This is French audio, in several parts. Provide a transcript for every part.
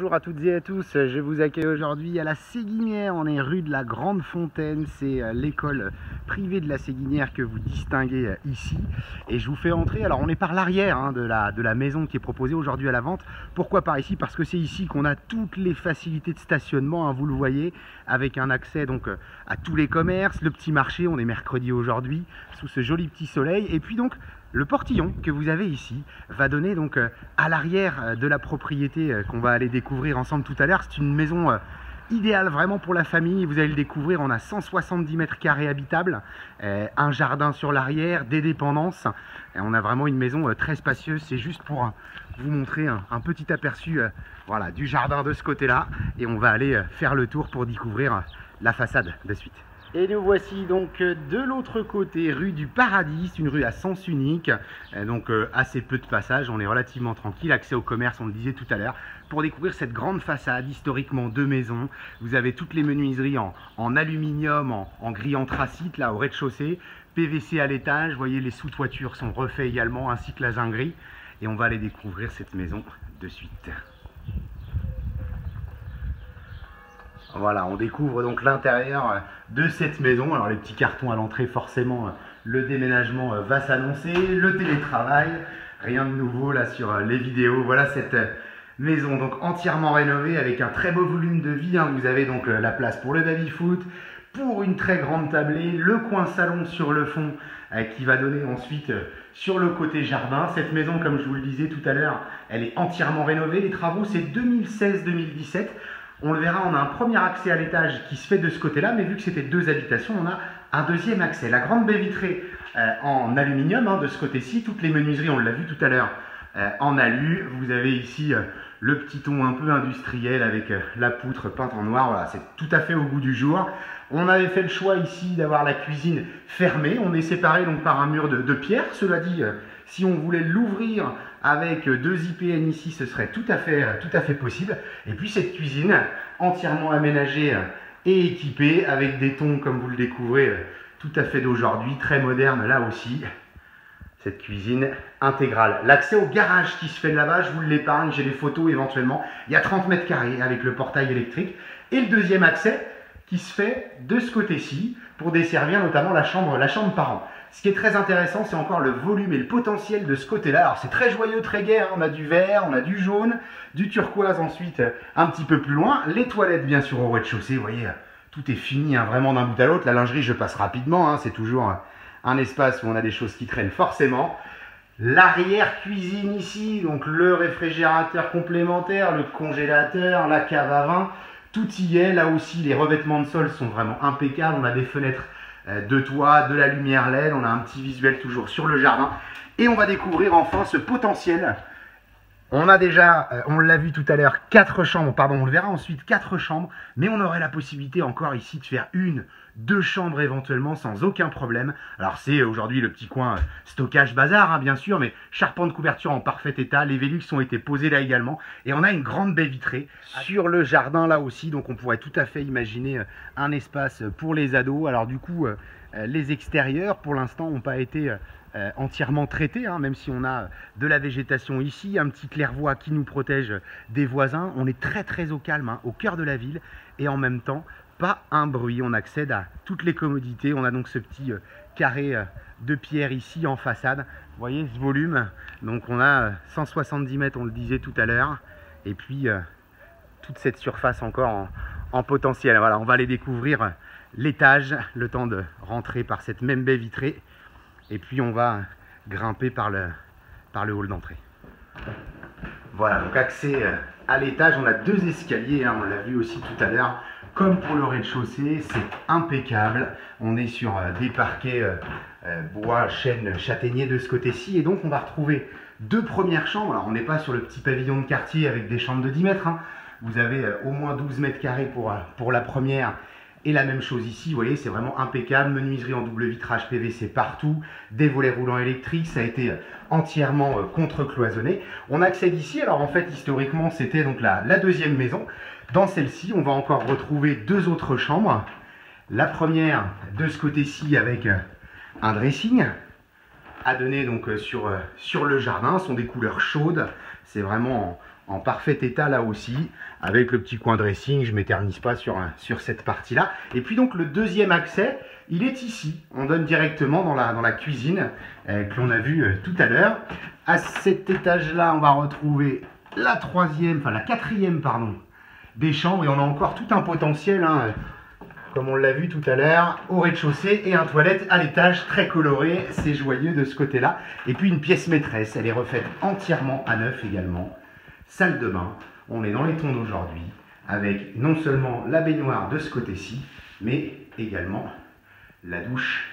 Bonjour à toutes et à tous, je vous accueille aujourd'hui à la Séguinière, on est rue de la Grande Fontaine, c'est l'école privée de la Séguinière que vous distinguez ici et je vous fais entrer, alors on est par l'arrière de la maison qui est proposée aujourd'hui à la vente. Pourquoi par ici? Parce que c'est ici qu'on a toutes les facilités de stationnement, vous le voyez, avec un accès donc à tous les commerces, le petit marché, on est mercredi aujourd'hui, sous ce joli petit soleil, et puis donc le portillon que vous avez ici va donner donc à l'arrière de la propriété qu'on va aller découvrir ensemble tout à l'heure. C'est une maison idéale vraiment pour la famille. Vous allez le découvrir, on a 170 mètres carrés habitables, un jardin sur l'arrière, des dépendances. Et on a vraiment une maison très spacieuse. C'est juste pour vous montrer un petit aperçu voilà, du jardin de ce côté-là. Et on va aller faire le tour pour découvrir la façade de suite. Et nous voici donc de l'autre côté, rue du Paradis, une rue à sens unique, donc assez peu de passages, on est relativement tranquille, accès au commerce, on le disait tout à l'heure, pour découvrir cette grande façade, historiquement deux maisons. Vous avez toutes les menuiseries en aluminium, en gris anthracite, là au rez-de-chaussée, PVC à l'étage, vous voyez les sous-toitures sont refaits également, ainsi que la zinguerie, et on va aller découvrir cette maison de suite. Voilà, on découvre donc l'intérieur de cette maison. Alors les petits cartons à l'entrée, forcément, le déménagement va s'annoncer, le télétravail, rien de nouveau là sur les vidéos. Voilà cette maison donc entièrement rénovée avec un très beau volume de vie. Vous avez donc la place pour le baby-foot, pour une très grande tablée, le coin salon sur le fond qui va donner ensuite sur le côté jardin. Cette maison, comme je vous le disais tout à l'heure, elle est entièrement rénovée. Les travaux, c'est 2016-2017. On le verra, on a un premier accès à l'étage qui se fait de ce côté-là, mais vu que c'était deux habitations, on a un deuxième accès. La grande baie vitrée en aluminium de ce côté-ci, toutes les menuiseries, on l'a vu tout à l'heure, en alu. Vous avez ici le petit ton un peu industriel avec la poutre peinte en noir. Voilà, c'est tout à fait au goût du jour. On avait fait le choix ici d'avoir la cuisine fermée. On est séparé donc par un mur de pierre. Cela dit, si on voulait l'ouvrir avec deux IPN ici, ce serait tout à fait possible. Et puis cette cuisine entièrement aménagée et équipée avec des tons, comme vous le découvrez, tout à fait d'aujourd'hui, très moderne là aussi. Cette cuisine intégrale. L'accès au garage qui se fait de là-bas, je vous l'épargne, j'ai les photos éventuellement. Il y a 30 mètres carrés avec le portail électrique. Et le deuxième accès qui se fait de ce côté-ci pour desservir notamment la chambre parent. Ce qui est très intéressant, c'est encore le volume et le potentiel de ce côté-là. Alors c'est très joyeux, très gai, on a du vert, on a du jaune, du turquoise ensuite un petit peu plus loin. Les toilettes bien sûr au rez-de-chaussée, vous voyez, tout est fini vraiment d'un bout à l'autre. La lingerie, je passe rapidement, c'est toujours un espace où on a des choses qui traînent forcément. L'arrière-cuisine ici, donc le réfrigérateur complémentaire, le congélateur, la cave à vin, tout y est. Là aussi, les revêtements de sol sont vraiment impeccables. On a des fenêtres de toit, de la lumière LED, on a un petit visuel toujours sur le jardin. Et on va découvrir enfin ce potentiel. On a déjà, on l'a vu tout à l'heure, 4 chambres, pardon, on le verra ensuite, 4 chambres, mais on aurait la possibilité encore ici de faire 1, 2 chambres éventuellement sans aucun problème. Alors c'est aujourd'hui le petit coin stockage bazar, bien sûr, mais charpente couverture en parfait état, les Velux ont été posés là également, et on a une grande baie vitrée sur le jardin là aussi, donc on pourrait tout à fait imaginer un espace pour les ados. Alors du coup, les extérieurs pour l'instant n'ont pas été entièrement traités, même si on a de la végétation ici, un petit clairvoie qui nous protège des voisins. On est très au calme, au cœur de la ville, et en même temps pas un bruit. On accède à toutes les commodités. On a donc ce petit carré de pierre ici en façade. Vous voyez ce volume, donc on a 170 mètres, on le disait tout à l'heure, et puis toute cette surface encore en potentiel. Voilà, on va aller découvrir l'étage, le temps de rentrer par cette même baie vitrée. Et puis on va grimper par le hall d'entrée. Voilà, donc accès à l'étage, on a 2 escaliers, on l'a vu aussi tout à l'heure. Comme pour le rez-de-chaussée, c'est impeccable. On est sur des parquets bois, chêne, châtaignier de ce côté-ci. Et donc on va retrouver 2 premières chambres. Alors on n'est pas sur le petit pavillon de quartier avec des chambres de 10 mètres. Vous avez au moins 12 mètres carrés pour la première. Et la même chose ici, vous voyez, c'est vraiment impeccable. Menuiserie en double vitrage PVC partout, des volets roulants électriques, ça a été entièrement contre-cloisonné. On accède ici, alors en fait, historiquement, c'était donc la deuxième maison. Dans celle-ci, on va encore retrouver 2 autres chambres. La première, de ce côté-ci, avec un dressing. à donner donc sur le jardin. Ce sont des couleurs chaudes. C'est vraiment en parfait état là aussi. Avec le petit coin dressing, je ne m'éternise pas sur cette partie-là. Et puis donc le deuxième accès, il est ici. On donne directement dans la cuisine que l'on a vu tout à l'heure. À cet étage-là, on va retrouver la quatrième des chambres. Et on a encore tout un potentiel, hein, comme on l'a vu tout à l'heure, au rez-de-chaussée et un toilette à l'étage très coloré. C'est joyeux de ce côté-là. Et puis une pièce maîtresse, elle est refaite entièrement à neuf également. Salle de bain, on est dans les tons d'aujourd'hui, avec non seulement la baignoire de ce côté-ci, mais également la douche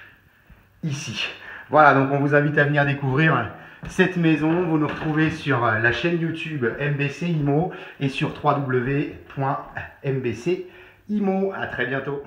ici. Voilà, donc on vous invite à venir découvrir cette maison. Vous nous retrouvez sur la chaîne YouTube MBC Immo et sur www.mbcimmo. À très bientôt.